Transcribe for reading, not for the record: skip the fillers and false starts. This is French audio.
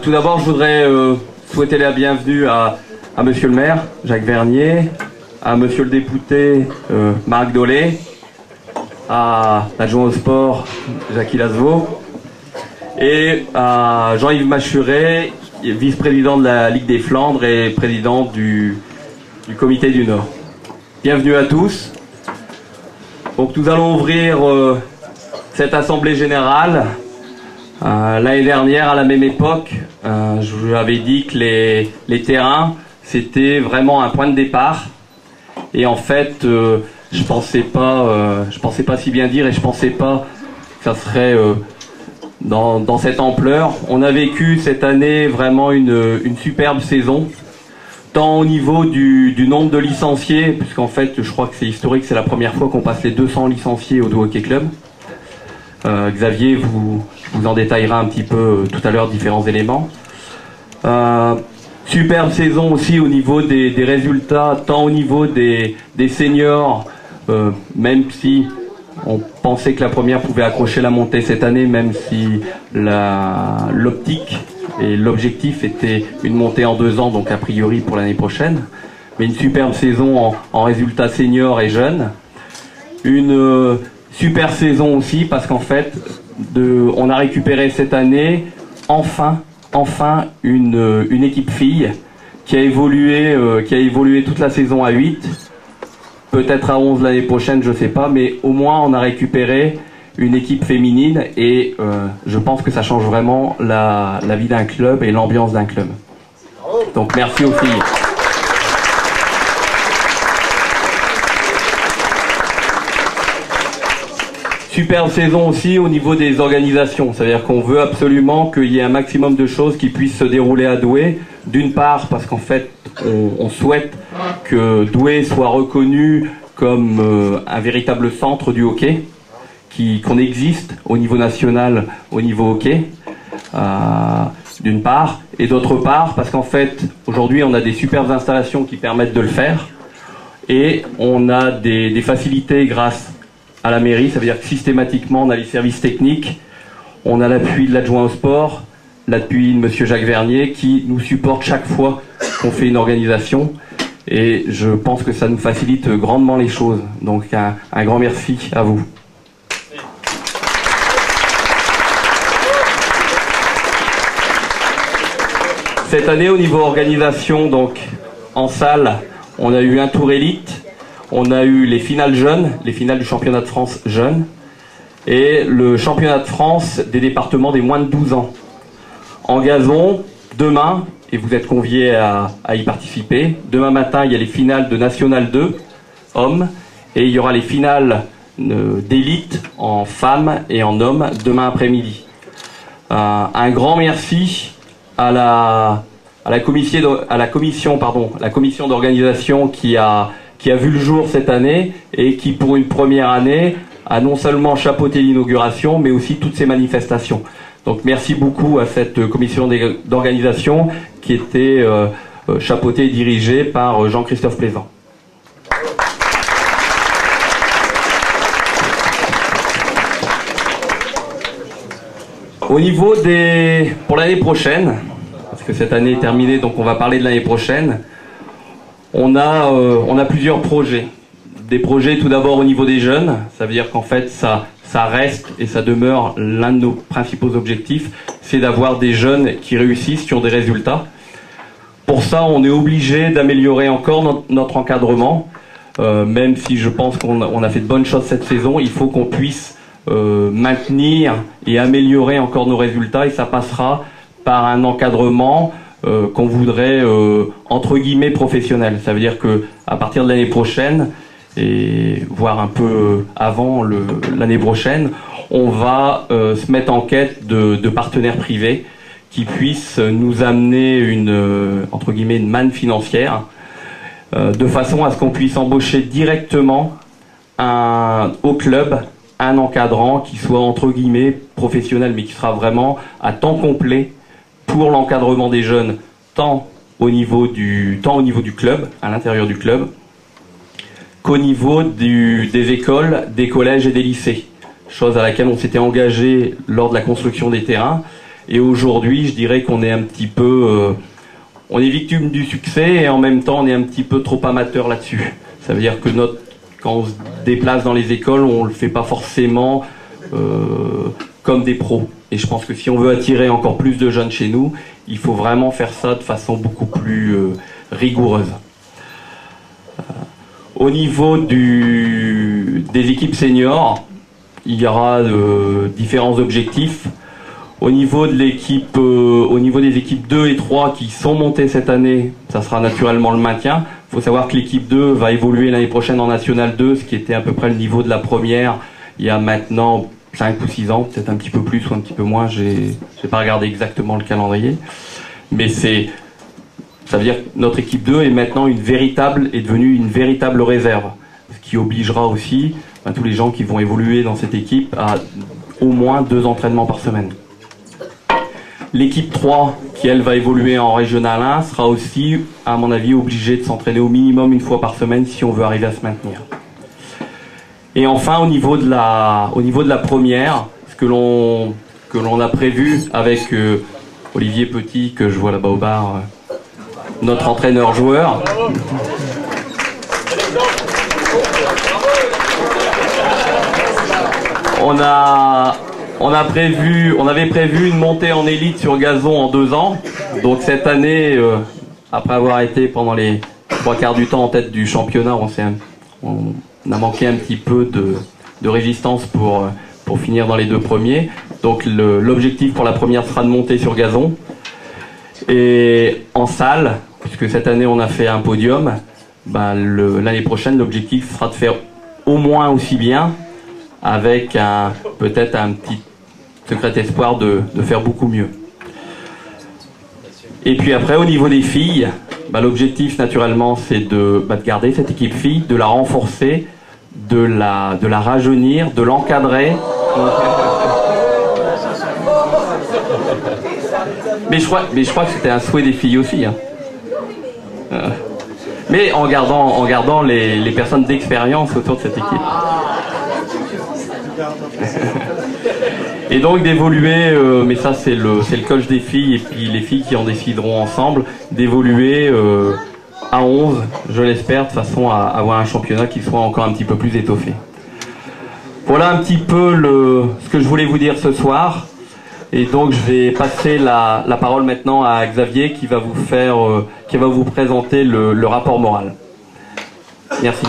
Tout d'abord, je voudrais souhaiter la bienvenue à Monsieur le maire, Jacques Vernier, à Monsieur le député, Marc Dolé, à l'adjoint au sport, Jacques Lasveau, et à Jean-Yves Machuret, vice-président de la Ligue des Flandres et président du Comité du Nord. Bienvenue à tous. Donc nous allons ouvrir cette assemblée générale. L'année dernière, à la même époque, je vous avais dit que les terrains, c'était vraiment un point de départ. Et en fait, je pensais pas si bien dire, et je pensais pas que ça serait dans cette ampleur. On a vécu cette année vraiment une superbe saison, tant au niveau du nombre de licenciés, puisqu'en fait, je crois que c'est historique, c'est la première fois qu'on passe les 200 licenciés au Douai Hockey Club. Xavier vous en détaillera un petit peu tout à l'heure différents éléments. Superbe saison aussi au niveau des résultats, tant au niveau des seniors, même si on pensait que la première pouvait accrocher la montée cette année, même si l'optique et l'objectif était une montée en 2 ans, donc a priori pour l'année prochaine. Mais une superbe saison en résultats seniors et jeunes. Une super saison aussi parce qu'en fait, on a récupéré cette année enfin une équipe fille qui a évolué toute la saison à 8, peut-être à 11 l'année prochaine, je sais pas, mais au moins on a récupéré une équipe féminine et je pense que ça change vraiment la vie d'un club et l'ambiance d'un club. Donc merci aux filles. Superbe saison aussi au niveau des organisations, c'est-à-dire qu'on veut absolument qu'il y ait un maximum de choses qui puissent se dérouler à Douai. D'une part parce qu'en fait on souhaite que Douai soit reconnu comme un véritable centre du hockey, qu'on existe au niveau national, au niveau hockey, d'une part, et d'autre part parce qu'en fait aujourd'hui on a des superbes installations qui permettent de le faire et on a des facilités grâce à la mairie, ça veut dire que systématiquement on a les services techniques, on a l'appui de l'adjoint au sport, l'appui de Monsieur Jacques Vernier qui nous supporte chaque fois qu'on fait une organisation et je pense que ça nous facilite grandement les choses. Donc un grand merci à vous. Cette année au niveau organisation, donc en salle, on a eu un tour élite. On a eu les finales jeunes, les finales du championnat de France jeunes, et le championnat de France des départements des moins de 12 ans. En gazon, demain, et vous êtes conviés à y participer, demain matin, il y a les finales de National 2, hommes, et il y aura les finales d'élite en femmes et en hommes demain après-midi. Un grand merci à la commission d'organisation qui a vu le jour cette année et qui, pour une première année, a non seulement chapeauté l'inauguration, mais aussi toutes ces manifestations. Donc merci beaucoup à cette commission d'organisation qui était chapeautée et dirigée par Jean-Christophe Plaisant. Au niveau pour l'année prochaine, parce que cette année est terminée, donc on va parler de l'année prochaine, on a plusieurs projets. Des projets tout d'abord au niveau des jeunes, ça veut dire qu'en fait ça reste et ça demeure l'un de nos principaux objectifs, c'est d'avoir des jeunes qui réussissent, qui ont des résultats. Pour ça, on est obligé d'améliorer encore notre encadrement, même si je pense qu'on a fait de bonnes choses cette saison, il faut qu'on puisse maintenir et améliorer encore nos résultats et ça passera par un encadrement qu'on voudrait entre guillemets professionnel. Ça veut dire que à partir de l'année prochaine et voire un peu avant l'année prochaine, on va se mettre en quête de partenaires privés qui puissent nous amener entre guillemets une manne financière de façon à ce qu'on puisse embaucher directement au club un encadrant qui soit entre guillemets professionnel mais qui sera vraiment à temps complet pour l'encadrement des jeunes, tant au niveau du club, à l'intérieur du club, qu'au niveau des écoles, des collèges et des lycées. Chose à laquelle on s'était engagé lors de la construction des terrains Et aujourd'hui, je dirais qu'on est un petit peu... on est victime du succès et en même temps, on est un petit peu trop amateur là-dessus. Ça veut dire que quand on se déplace dans les écoles, on ne le fait pas forcément comme des pros. Et je pense que si on veut attirer encore plus de jeunes chez nous, il faut vraiment faire ça de façon beaucoup plus rigoureuse. Au niveau des équipes seniors, il y aura différents objectifs. Au niveau des équipes 2 et 3 qui sont montées cette année, ça sera naturellement le maintien. Il faut savoir que l'équipe 2 va évoluer l'année prochaine en National 2, ce qui était à peu près le niveau de la première il y a maintenant 5 ou 6 ans, peut-être un petit peu plus ou un petit peu moins, j'ai pas regardé exactement le calendrier. Mais ça veut dire que notre équipe 2 est maintenant devenue une véritable réserve. Ce qui obligera aussi tous les gens qui vont évoluer dans cette équipe à au moins 2 entraînements par semaine. L'équipe 3, qui elle va évoluer en Régional 1, sera aussi, à mon avis, obligée de s'entraîner au minimum 1 fois par semaine si on veut arriver à se maintenir. Et enfin, au niveau de la première, ce que l'on a prévu avec Olivier Petit, que je vois là-bas au bar, notre entraîneur-joueur. On avait prévu une montée en élite sur gazon en 2 ans. Donc cette année, après avoir été pendant les 3/4 du temps en tête du championnat, on a manqué un petit peu de résistance pour finir dans les 2 premiers. Donc l'objectif pour la première sera de monter sur gazon. Et en salle, puisque cette année on a fait un podium, l'année prochaine l'objectif sera de faire au moins aussi bien, avec peut-être un petit secret espoir de faire beaucoup mieux. Et puis après, au niveau des filles, l'objectif naturellement c'est de garder cette équipe fille, de la renforcer, de la rajeunir, de l'encadrer. Mais je crois que c'était un souhait des filles aussi. Hein. Mais en gardant les personnes d'expérience autour de cette équipe. Et donc d'évoluer, mais ça c'est le coach des filles et puis les filles qui en décideront ensemble, d'évoluer à 11, je l'espère, de façon à avoir un championnat qui soit encore un petit peu plus étoffé. Voilà un petit peu ce que je voulais vous dire ce soir. Et donc je vais passer la parole maintenant à Xavier qui va vous présenter le rapport moral. Merci.